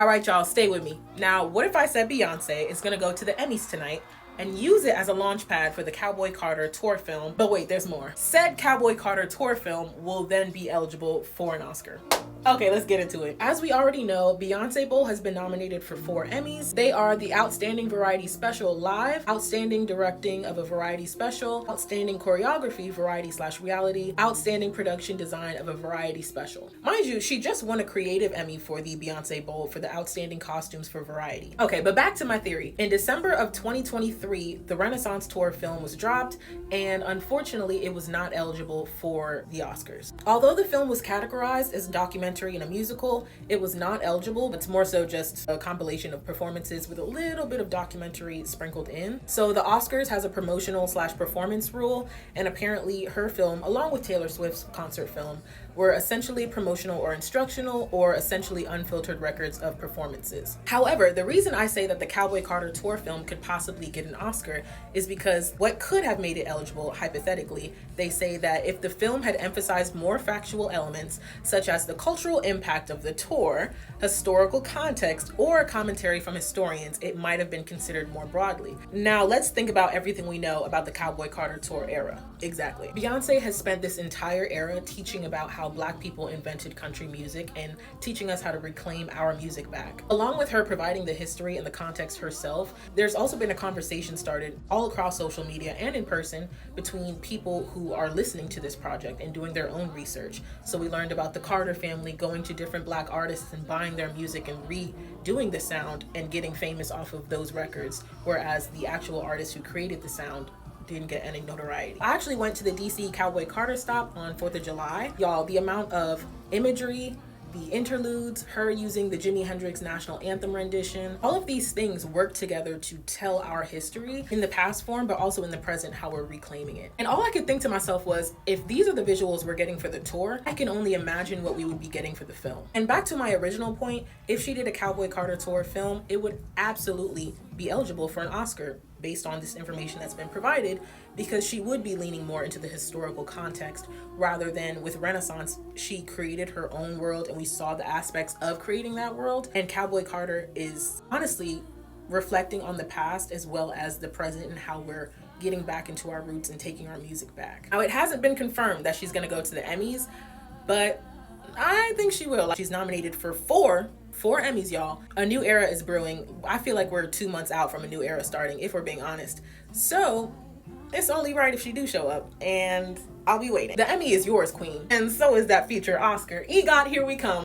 All right, y'all, stay with me. Now, what if I said Beyonce is gonna go to the Emmys tonight and use it as a launch pad for the Cowboy Carter tour film? But wait, there's more. Said Cowboy Carter tour film will then be eligible for an Oscar. Okay, let's get into it. As we already know, Beyonce Bowl has been nominated for 4 Emmys. They are the Outstanding Variety Special Live, Outstanding Directing of a Variety Special, Outstanding Choreography Variety/Reality, Outstanding Production Design of a Variety Special. Mind you, she just won a Creative Emmy for the Beyonce Bowl for the Outstanding Costumes for Variety. Okay, but back to my theory. In December of 2023, the Renaissance Tour film was dropped, and unfortunately, it was not eligible for the Oscars. Although the film was categorized as a documentary and a musical, it was not eligible. It's more so just a compilation of performances with a little bit of documentary sprinkled in. So the Oscars has a promotional/performance rule, and apparently her film, along with Taylor Swift's concert film, were essentially promotional or instructional, or essentially unfiltered records of performances. However, the reason I say that the Cowboy Carter tour film could possibly get an Oscar is because what could have made it eligible, hypothetically, they say that if the film had emphasized more factual elements, such as the cultural impact of the tour, historical context, or commentary from historians, it might have been considered more broadly. Now, let's think about everything we know about the Cowboy Carter tour era. Exactly. Beyonce has spent this entire era teaching about how Black people invented country music and teaching us how to reclaim our music back. Along with her providing the history and the context herself, there's also been a conversation started all across social media and in person between people who are listening to this project and doing their own research. So we learned about the Carter family going to different Black artists and buying their music and redoing the sound and getting famous off of those records, whereas the actual artist who created the sound didn't get any notoriety. I actually went to the DC Cowboy Carter stop on 4th of July. Y'all, the amount of imagery, the interludes, her using the Jimi Hendrix National Anthem rendition, all of these things work together to tell our history in the past form, but also in the present, how we're reclaiming it. And all I could think to myself was, if these are the visuals we're getting for the tour, I can only imagine what we would be getting for the film. And back to my original point, if she did a Cowboy Carter tour film, it would absolutely be eligible for an Oscar based on this information that's been provided, because she would be leaning more into the historical context rather than with Renaissance. She created her own world and we saw the aspects of creating that world, and Cowboy Carter is honestly reflecting on the past as well as the present and how we're getting back into our roots and taking our music back. Now, it hasn't been confirmed that she's gonna go to the Emmys, but I think she will. She's nominated for four Emmys, y'all. A new era is brewing. I feel like we're 2 months out from a new era starting, if we're being honest. So it's only right if she do show up, and I'll be waiting. The Emmy is yours, queen. And so is that future Oscar. EGOT, here we come.